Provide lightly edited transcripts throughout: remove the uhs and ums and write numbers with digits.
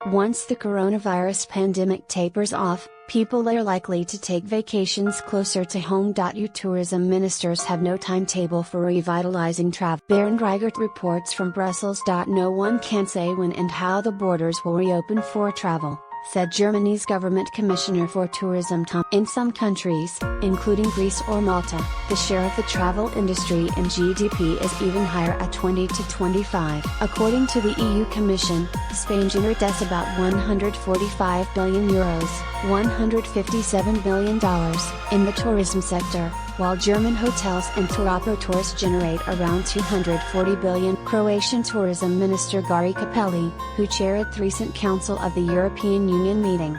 Once the coronavirus pandemic tapers off, people are likely to take vacations closer to home. EU tourism ministers have no timetable for revitalizing travel. Bernd Reichert reports from Brussels. No one can say when and how the borders will reopen for travel, said Germany's government commissioner for tourism Tom. In some countries, including Greece or Malta, the share of the travel industry in GDP is even higher at 20 to 25. According to the EU Commission, Spain generates about €145 billion, $157 billion, in the tourism sector, while German hotels and tour operators generate around €240 billion. Croatian tourism minister Gari Capelli, who chaired the recent Council of the European Union meeting,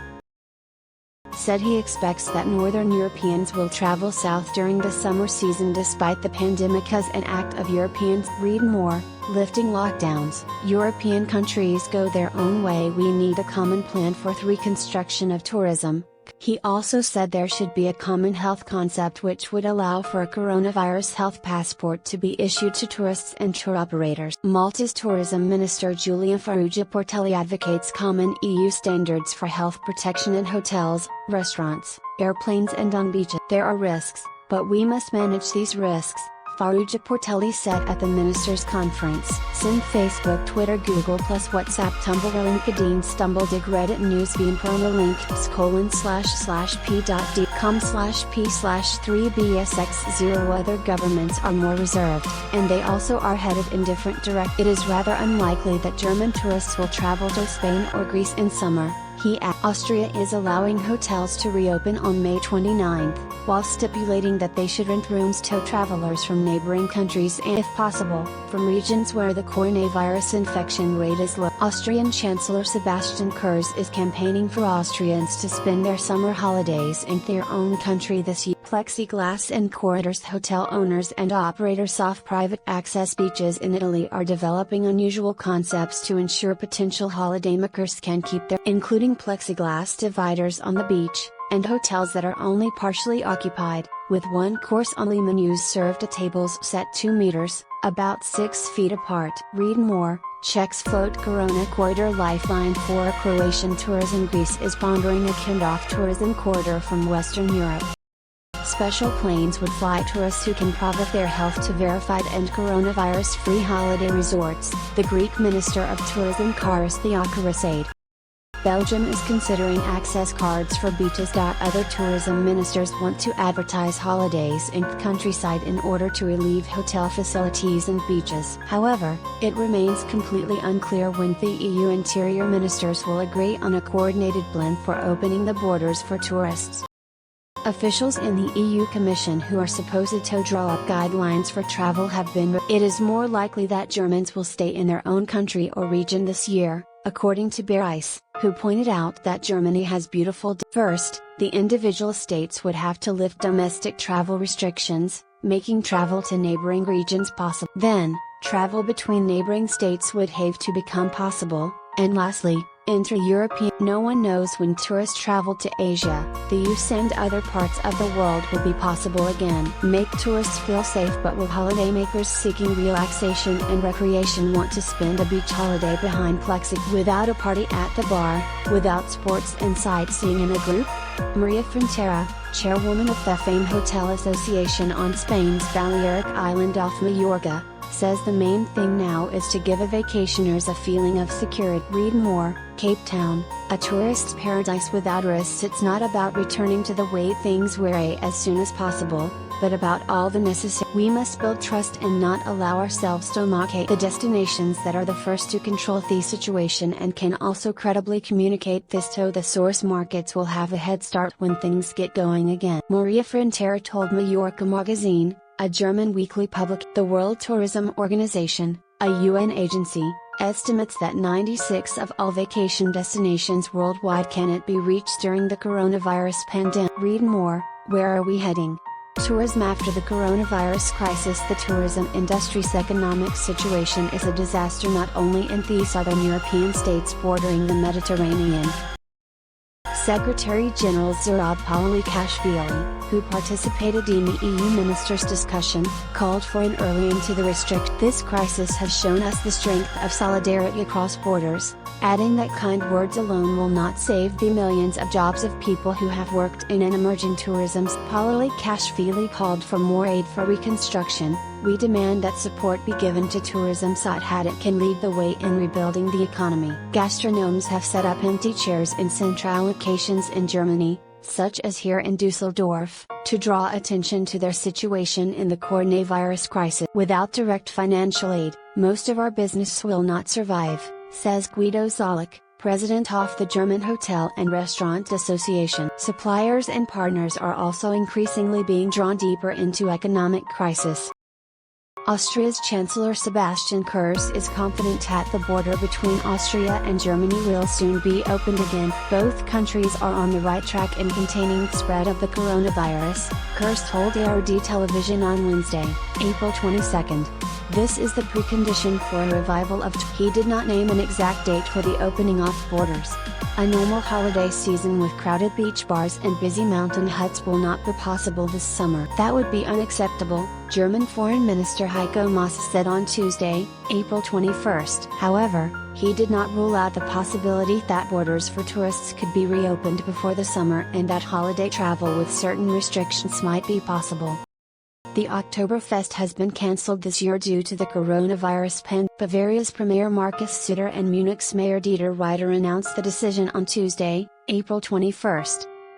said he expects that Northern Europeans will travel south during the summer season despite the pandemic as an act of Europeans. Read more, lifting lockdowns. European countries go their own way. We need a common plan for the reconstruction of tourism. He also said there should be a common health concept which would allow for a coronavirus health passport to be issued to tourists and tour operators. Malta's tourism minister Giulia Farrugia Portelli advocates common EU standards for health protection in hotels, restaurants, airplanes and on beaches. There are risks, but we must manage these risks, Farrugia Portelli said at the ministers' conference. Sin Facebook, Twitter, Google+, WhatsApp, Tumblr, LinkedIn, StumbleDig, Reddit, Newsbeam, permalinks:/p.d.com/p/3bsx0. Other governments are more reserved, and they also are headed in different directions. It is rather unlikely that German tourists will travel to Spain or Greece in summer, he added. Austria is allowing hotels to reopen on May 29, while stipulating that they should rent rooms to travelers from neighboring countries and, if possible, from regions where the coronavirus infection rate is low. Austrian Chancellor Sebastian Kurz is campaigning for Austrians to spend their summer holidays in their own country this year. Plexiglass and corridors. Hotel owners and operators off private access beaches in Italy are developing unusual concepts to ensure potential holidaymakers can keep their, including plexiglass dividers on the beach, and hotels that are only partially occupied, with one-course-only menus served at tables set 2 meters, about 6 feet apart. Read more. Czechs float Corona corridor lifeline for Croatian tourism. Greece is pondering a kind-off tourism corridor from Western Europe. Special planes would fly tourists who can prove their health to verified and coronavirus-free holiday resorts, the Greek Minister of Tourism Charis Theocharis said. Belgium is considering access cards for beaches. Other tourism ministers want to advertise holidays in the countryside in order to relieve hotel facilities and beaches. However, it remains completely unclear when the EU interior ministers will agree on a coordinated plan for opening the borders for tourists. Officials in the EU Commission who are supposed to draw up guidelines for travel have been. It is more likely that Germans will stay in their own country or region this year, according to Bereis, who pointed out that Germany has beautiful. First, the individual states would have to lift domestic travel restrictions, making travel to neighboring regions possible. Then, travel between neighboring states would have to become possible, and lastly, intra-European. No one knows when tourist travel to Asia, the US and other parts of the world will be possible again. Make tourists feel safe. But will holidaymakers seeking relaxation and recreation want to spend a beach holiday behind plexi, without a party at the bar, without sports and sightseeing in a group? Maria Frontera, chairwoman of the famed Hotel Association on Spain's Balearic island off Majorca, says the main thing now is to give vacationers a feeling of security. Read more. Cape Town, a tourist's paradise without risks. It's not about returning to the way things were as soon as possible, but about all the necessary. We must build trust and not allow ourselves to mock the destinations that are the first to control the situation and can also credibly communicate this so the source markets will have a head start when things get going again. Maria Frontera told Mallorca Magazine, a German weekly public. The World Tourism Organization, a UN agency, estimates that 96% of all vacation destinations worldwide cannot be reached during the coronavirus pandemic. Read more. Where are we heading? Tourism after the coronavirus crisis. The tourism industry's economic situation is a disaster not only in the southern European states bordering the Mediterranean. Secretary-General Zurab Palikashvili, who participated in the EU ministers' discussion, called for an early end to the restriction. This crisis has shown us the strength of solidarity across borders, adding that kind words alone will not save the millions of jobs of people who have worked in and emerging tourism. Pauliashvili called for more aid for reconstruction. We demand that support be given to tourism so that it can lead the way in rebuilding the economy. Gastronomes have set up empty chairs in central locations in Germany, such as here in Dusseldorf, to draw attention to their situation in the coronavirus crisis. Without direct financial aid, most of our business will not survive, says Guido Zollek, president of the German Hotel and Restaurant Association. Suppliers and partners are also increasingly being drawn deeper into economic crisis. Austria's Chancellor Sebastian Kurz is confident that the border between Austria and Germany will soon be opened again. Both countries are on the right track in containing the spread of the coronavirus, Kurz told ARD Television on Wednesday, April 22. This is the precondition for a revival of. He did not name an exact date for the opening of borders. A normal holiday season with crowded beach bars and busy mountain huts will not be possible this summer. That would be unacceptable, German Foreign Minister Heiko Maas said on Tuesday, April 21. However, he did not rule out the possibility that borders for tourists could be reopened before the summer and that holiday travel with certain restrictions might be possible. The Oktoberfest has been cancelled this year due to the coronavirus pandemic. Bavaria's Premier Markus Söder and Munich's Mayor Dieter Reiter announced the decision on Tuesday, April 21.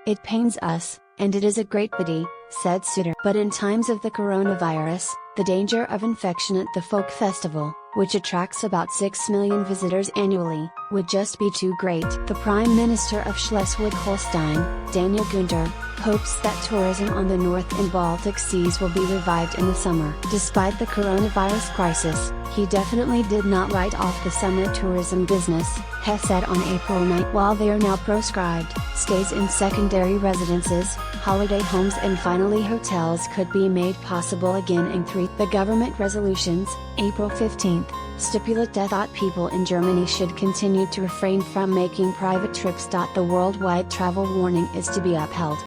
It pains us, and it is a great pity, said Söder. But in times of the coronavirus, the danger of infection at the folk festival, which attracts about 6 million visitors annually, would just be too great. The Prime Minister of Schleswig-Holstein, Daniel Günther, hopes that tourism on the North and Baltic Seas will be revived in the summer. Despite the coronavirus crisis, he definitely did not write off the summer tourism business, Hess said on April 9. While they are now proscribed, stays in secondary residences, holiday homes and finally hotels could be made possible again in 3. The government resolutions, April 15, stipulate that people in Germany should continue to refrain from making private trips. The worldwide travel warning is to be upheld.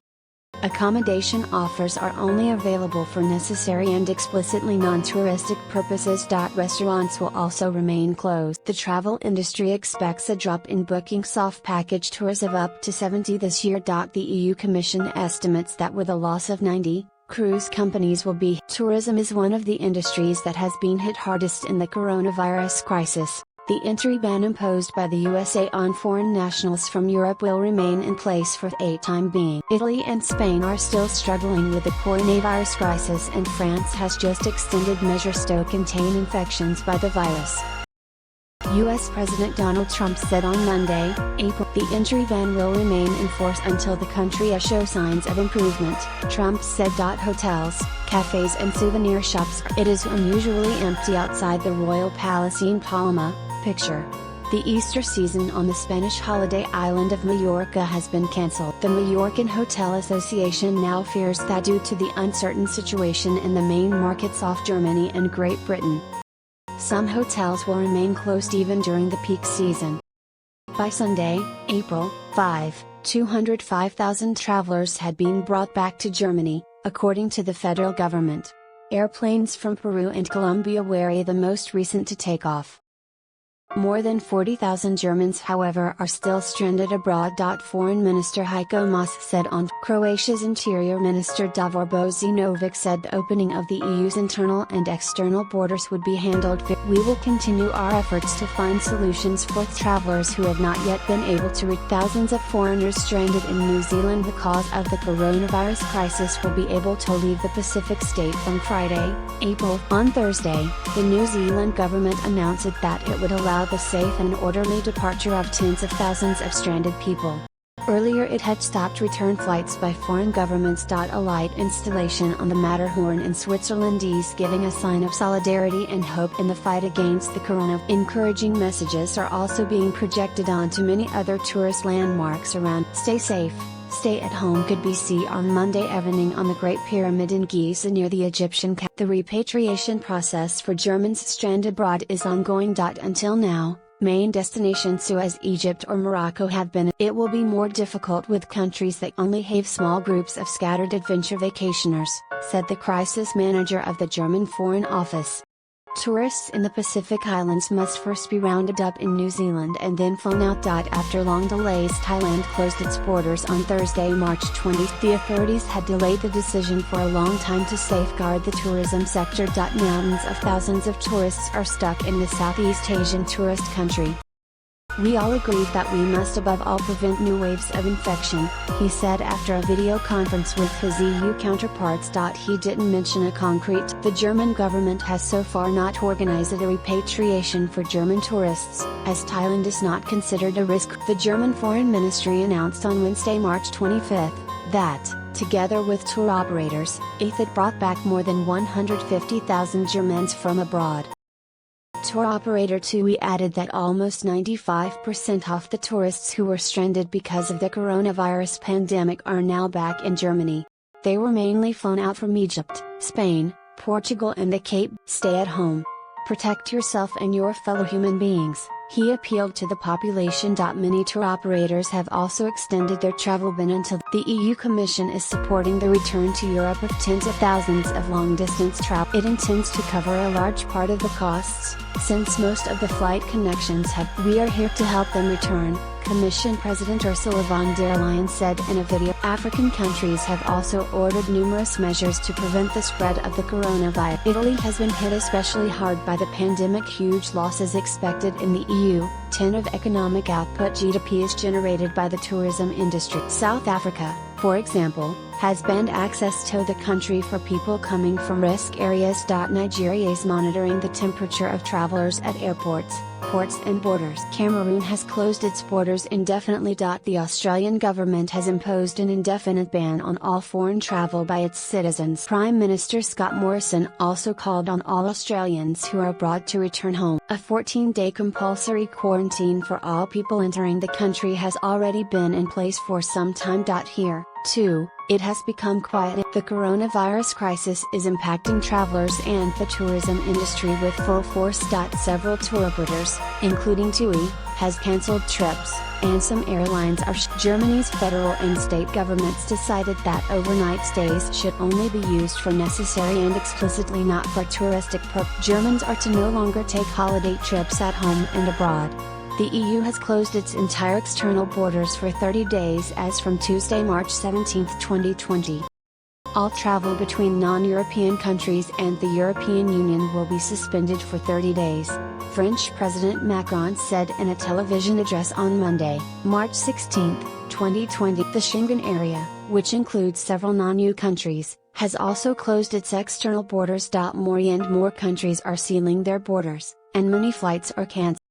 Accommodation offers are only available for necessary and explicitly non-touristic purposes. Restaurants will also remain closed. The travel industry expects a drop in bookings of package tours of up to 70 this year. The EU Commission estimates that with a loss of 90, cruise companies will be. Tourism is one of the industries that has been hit hardest in the coronavirus crisis. The entry ban imposed by the USA on foreign nationals from Europe will remain in place for a time being. Italy and Spain are still struggling with the coronavirus crisis, and France has just extended measures to contain infections by the virus. U.S. President Donald Trump said on Monday, April, the entry ban will remain in force until the country shows signs of improvement, Trump said. Hotels, cafes and souvenir shops. It is unusually empty outside the Royal Palace in Palma. Picture. The Easter season on the Spanish holiday island of Mallorca has been cancelled. The Mallorcan Hotel Association now fears that due to the uncertain situation in the main markets of Germany and Great Britain, some hotels will remain closed even during the peak season. By Sunday, April 5, 205,000 travelers had been brought back to Germany, according to the federal government. Airplanes from Peru and Colombia were the most recent to take off. More than 40,000 Germans, however, are still stranded abroad. Foreign Minister Heiko Maas said on. Croatia's Interior Minister Davor Božinović said the opening of the EU's internal and external borders would be handled. We will continue our efforts to find solutions for travelers who have not yet been able to reach. Thousands of foreigners stranded in New Zealand because of the coronavirus crisis will be able to leave the Pacific state from Friday, April. On Thursday, the New Zealand government announced that it would allow the safe and orderly departure of tens of thousands of stranded people. Earlier it had stopped return flights by foreign governments. A light installation on the Matterhorn in Switzerland is giving a sign of solidarity and hope in the fight against the corona. Encouraging messages are also being projected onto many other tourist landmarks around. Stay safe, stay at home could be seen on Monday evening on the Great Pyramid in Giza near the Egyptian capital. The repatriation process for Germans stranded abroad is ongoing. Until now, main destinations Suez, Egypt or Morocco have been. It will be more difficult with countries that only have small groups of scattered adventure vacationers, said the crisis manager of the German Foreign Office. Tourists in the Pacific Islands must first be rounded up in New Zealand and then flown out. After long delays, Thailand closed its borders on Thursday, March 20. The authorities had delayed the decision for a long time to safeguard the tourism sector. Mountains of thousands of tourists are stuck in the Southeast Asian tourist country. "We all agreed that we must above all prevent new waves of infection," he said after a video conference with his EU counterparts. He didn't mention a concrete. The German government has so far not organized a repatriation for German tourists, as Thailand is not considered a risk. The German Foreign Ministry announced on Wednesday, March 25, that, together with tour operators, it brought back more than 150,000 Germans from abroad. Tour operator TUI added that almost 95% of the tourists who were stranded because of the coronavirus pandemic are now back in Germany. They were mainly flown out from Egypt, Spain, Portugal and the Cape. Stay at home. Protect yourself and your fellow human beings, he appealed to the population. Many tour operators have also extended their travel ban until the EU Commission is supporting the return to Europe of tens of thousands of long-distance travel. It intends to cover a large part of the costs, since most of the flight connections have. "We are here to help them return," Commission President Ursula von der Leyen said in a video. African countries have also ordered numerous measures to prevent the spread of the coronavirus. Italy has been hit especially hard by the pandemic. Huge losses expected in the EU. 10% of economic output (GDP) is generated by the tourism industry. South Africa, for example, has banned access to the country for people coming from risk areas. Nigeria is monitoring the temperature of travelers at airports, ports and borders. Cameroon has closed its borders indefinitely. The Australian government has imposed an indefinite ban on all foreign travel by its citizens. Prime Minister Scott Morrison also called on all Australians who are abroad to return home. A 14-day compulsory quarantine for all people entering the country has already been in place for some time. Here, too, it has become quiet. The coronavirus crisis is impacting travelers and the tourism industry with full force. Several tour operators, including TUI, has cancelled trips, and some airlines are. Germany's federal and state governments decided that overnight stays should only be used for necessary and explicitly not for touristic purposes. Germans are to no longer take holiday trips at home and abroad. The EU has closed its entire external borders for 30 days as from Tuesday, March 17, 2020. All travel between non-European countries and the European Union will be suspended for 30 days, French President Macron said in a television address on Monday, March 16, 2020. The Schengen area, which includes several non-EU countries, has also closed its external borders. More and more countries are sealing their borders, and many flights are cancelled.